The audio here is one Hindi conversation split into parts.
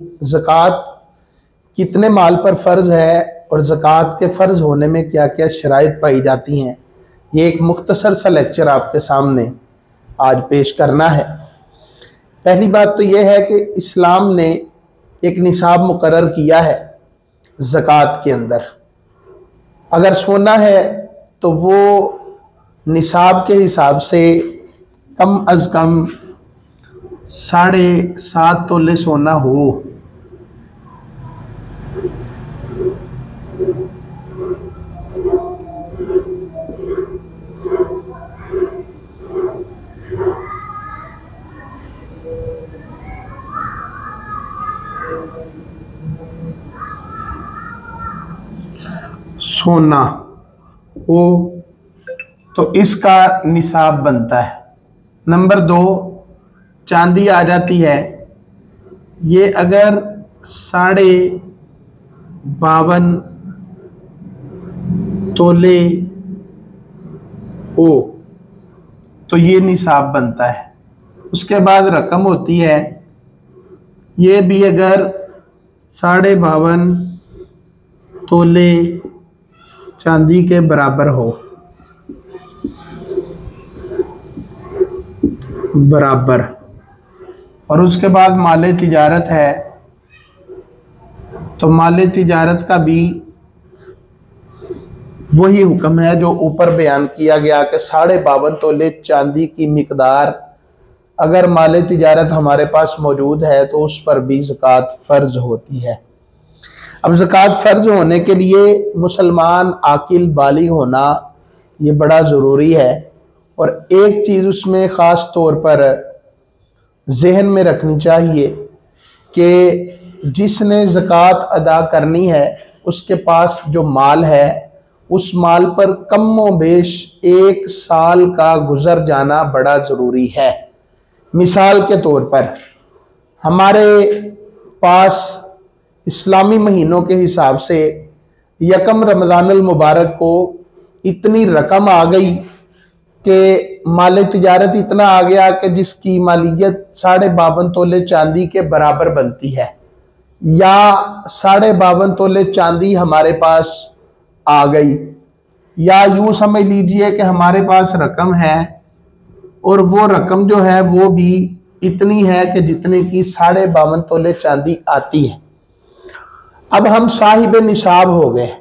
ज़कात कितने माल पर फ़र्ज़ है और ज़कात के फ़र्ज़ होने में क्या क्या शराइत पाई जाती हैं, ये एक मुख्तसर सा लेक्चर आपके सामने आज पेश करना है। पहली बात तो ये है कि इस्लाम ने एक निसाब मुकर्रर किया है ज़कात के अंदर। अगर सोना है तो वो निसाब के हिसाब से कम अज़ कम 7.5 तोले सोना हो। सोना हो तो इसका निसाब बनता है। नंबर 2, चांदी आ जाती है। ये अगर 52 तोले हो तो ये निसाब बनता है। उसके बाद रकम होती है, ये भी अगर 52 तोले चांदी के बराबर हो, बराबर। और उसके बाद माले तिजारत है, तो माले तिजारत का भी वही हुक्म है जो ऊपर बयान किया गया कि 52 तोले चांदी की मिकदार अगर माले तिजारत हमारे पास मौजूद है तो उस पर भी ज़कात फ़र्ज होती है। अब ज़कात फ़र्ज होने के लिए मुसलमान आकिल बालिग होना ये बड़ा ज़रूरी है। और एक चीज़ उसमें ख़ास तौर पर जहन में रखनी चाहिए कि जिसने ज़कात अदा करनी है उसके पास जो माल है उस माल पर कम बेश 1 साल का गुजर जाना बड़ा ज़रूरी है। मिसाल के तौर पर हमारे पास इस्लामी महीनों के हिसाब से यकम रमज़ानुल मुबारक को इतनी रकम आ गई कि माल तिजारत इतना आ गया कि जिसकी मालियत 52 तोले चांदी के बराबर बनती है, या 52 तोले चांदी हमारे पास आ गई, या यूँ समझ लीजिए कि हमारे पास रकम है और वो रकम जो है वो भी इतनी है कि जितने की 52 तोले चांदी आती है। अब हम साहिब निसाब हो गए।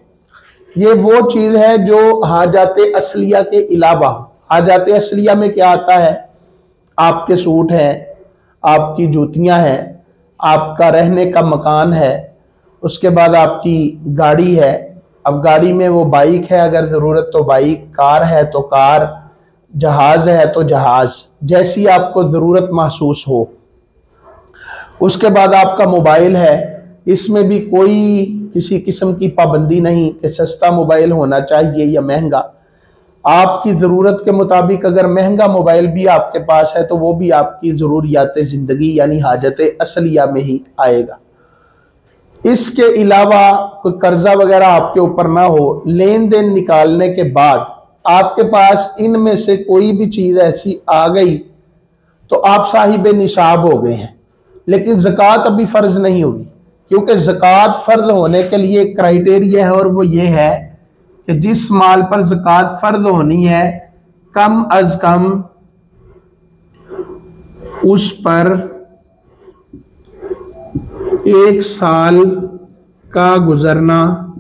ये वो चीज़ है जो हाजाते असलिया के अलावा, हाजाते असलिया में क्या आता है, आपके सूट हैं, आपकी जूतियां हैं, आपका रहने का मकान है, उसके बाद आपकी गाड़ी है। अब गाड़ी में वो बाइक है अगर ज़रूरत तो बाइक, कार है तो कार, जहाज़ है तो जहाज़, जैसी आपको ज़रूरत महसूस हो। उसके बाद आपका मोबाइल है, इसमें भी कोई किसी किस्म की पाबंदी नहीं कि सस्ता मोबाइल होना चाहिए या महंगा। आपकी ज़रूरत के मुताबिक अगर महंगा मोबाइल भी आपके पास है तो वो भी आपकी ज़रूरियात ज़िंदगी यानी हाजत असलिया में ही आएगा। इसके अलावा कोई कर्जा वगैरह आपके ऊपर ना हो। लेन देन निकालने के बाद आपके पास इनमें से कोई भी चीज़ ऐसी आ गई तो आप साहिब निसाब हो गए हैं, लेकिन ज़कात अभी फ़र्ज नहीं होगी, क्योंकि ज़कात फ़र्ज होने के लिए क्राइटेरिया है और वो ये है कि जिस माल पर ज़कात फ़र्ज होनी है कम अज़ कम उस पर 1 साल का गुजरना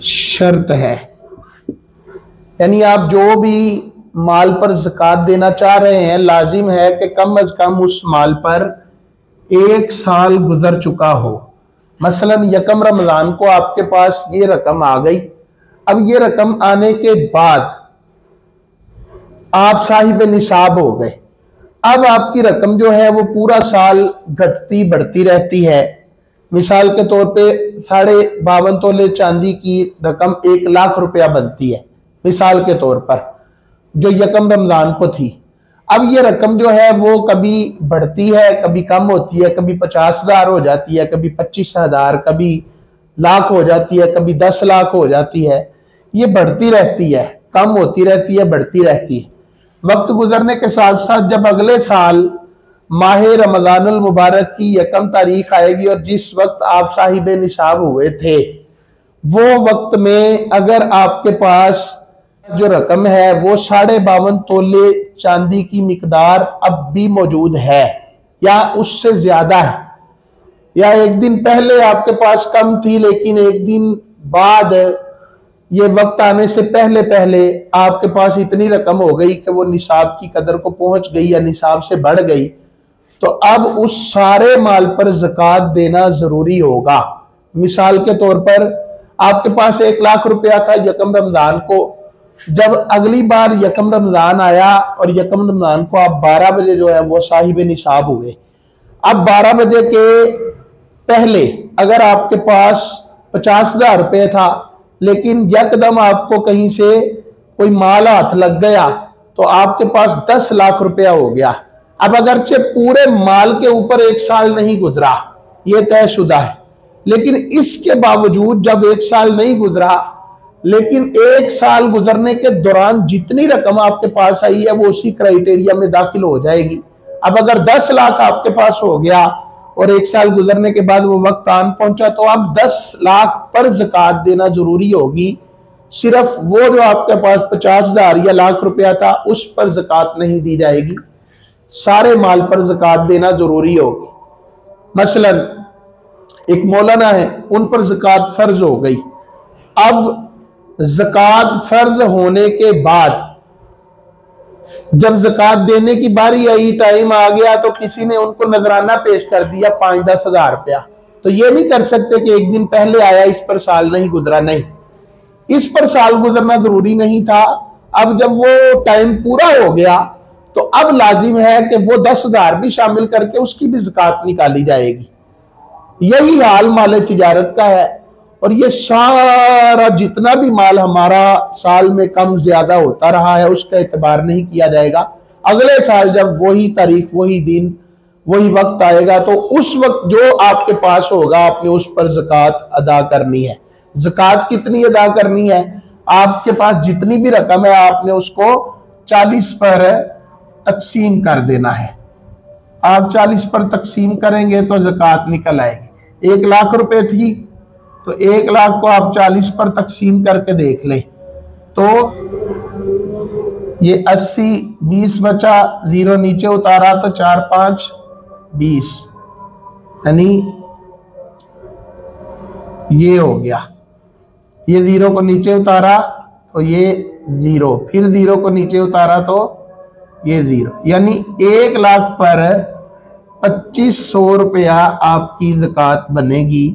शर्त है। यानी आप जो भी माल पर ज़कात देना चाह रहे हैं लाजिम है कि कम अज़ कम उस माल पर 1 साल गुजर चुका हो। मसलन यकम रमज़ान को आपके पास ये रकम आ गई। अब ये रकम आने के बाद आप साहिब निसाब हो गए। अब आपकी रकम जो है वो पूरा साल घटती बढ़ती रहती है। मिसाल के तौर पे 52 तोले चांदी की रकम 1 लाख रुपया बनती है, मिसाल के तौर पर, जो यकम रमज़ान को थी। अब ये रकम जो है वो कभी बढ़ती है, कभी कम होती है, कभी 50,000 हो जाती है, कभी 25,000, कभी लाख हो जाती है, कभी 10 लाख हो जाती है। ये बढ़ती रहती है, कम होती रहती है, बढ़ती रहती है। वक्त गुजरने के साथ साथ जब अगले साल माह रमजानुल मुबारक की 1 तारीख आएगी और जिस वक्त आप साहिब निसाब हुए थे वो वक्त में अगर आपके पास जो रकम है वो 52.5 तोले चांदी की मिकदार अब भी मौजूद है या उससे ज्यादा है, या एक दिन पहले आपके पास कम थी लेकिन एक दिन बाद ये वक्त आने से पहले पहले आपके पास इतनी रकम हो गई कि वो निसाब की कदर को पहुंच गई या निसाब से बढ़ गई, तो अब उस सारे माल पर ज़कात देना जरूरी होगा। मिसाल के तौर पर आपके पास 1 लाख रुपया था यकम रमजान को, जब अगली बार यकम रमजान आया और यकम रमजान को आप 12 बजे जो है वो साहिब निसाब हुए। अब 12 बजे के पहले अगर आपके पास 50,000 रुपये था लेकिन यकदम आपको कहीं से कोई माल हाथ लग गया तो आपके पास 10 लाख रुपया हो गया। अब अगरचे पूरे माल के ऊपर 1 साल नहीं गुजरा, ये तयशुदा है, लेकिन इसके बावजूद जब 1 साल नहीं गुजरा लेकिन 1 साल गुजरने के दौरान जितनी रकम आपके पास आई है वो उसी क्राइटेरिया में दाखिल हो जाएगी। अब अगर 10 लाख आपके पास हो गया और 1 साल गुजरने के बाद वो वक्त आन पहुंचा तो अब 10 लाख पर ज़कात देना जरूरी होगी। सिर्फ वो जो आपके पास 50,000 या लाख रुपया था उस पर ज़कात नहीं दी जाएगी, सारे माल पर ज़कात देना जरूरी होगी। मसलन एक मौलाना है, उन पर ज़कात फर्ज हो गई। अब ज़कात फर्ज होने के बाद जब ज़कात देने की बारी आई, टाइम आ गया, तो किसी ने उनको नजराना पेश कर दिया 5-10 हजार रुपया, तो ये नहीं कर सकते कि एक दिन पहले आया इस पर साल नहीं गुजरा, नहीं, इस पर साल गुजरना जरूरी नहीं था। अब जब वो टाइम पूरा हो गया तो अब लाजिम है कि वो 10,000 भी शामिल करके उसकी भी ज़कात निकाली जाएगी। यही हाल माल तिजारत का है, और ये सारा जितना भी माल हमारा साल में कम ज्यादा होता रहा है उसका एतबार नहीं किया जाएगा। अगले साल जब वही तारीख, वही दिन, वही वक्त आएगा तो उस वक्त जो आपके पास होगा आपने उस पर ज़कात अदा करनी है। ज़कात कितनी अदा करनी है? आपके पास जितनी भी रकम है आपने उसको 40 पर तकसीम कर देना है। आप 40 पर तकसीम करेंगे तो ज़कात निकल आएगी। 1 लाख रुपए थी तो 1 लाख को आप 40 पर तकसीम करके देख लें तो ये 80, 20 बचा, 0 नीचे उतारा तो 4, 5, 20, यानी ये हो गया। ये 0 को नीचे उतारा तो ये 0, फिर 0 को नीचे उतारा तो ये 0, यानी 1 लाख पर 2500 रुपया आपकी ज़कात बनेगी।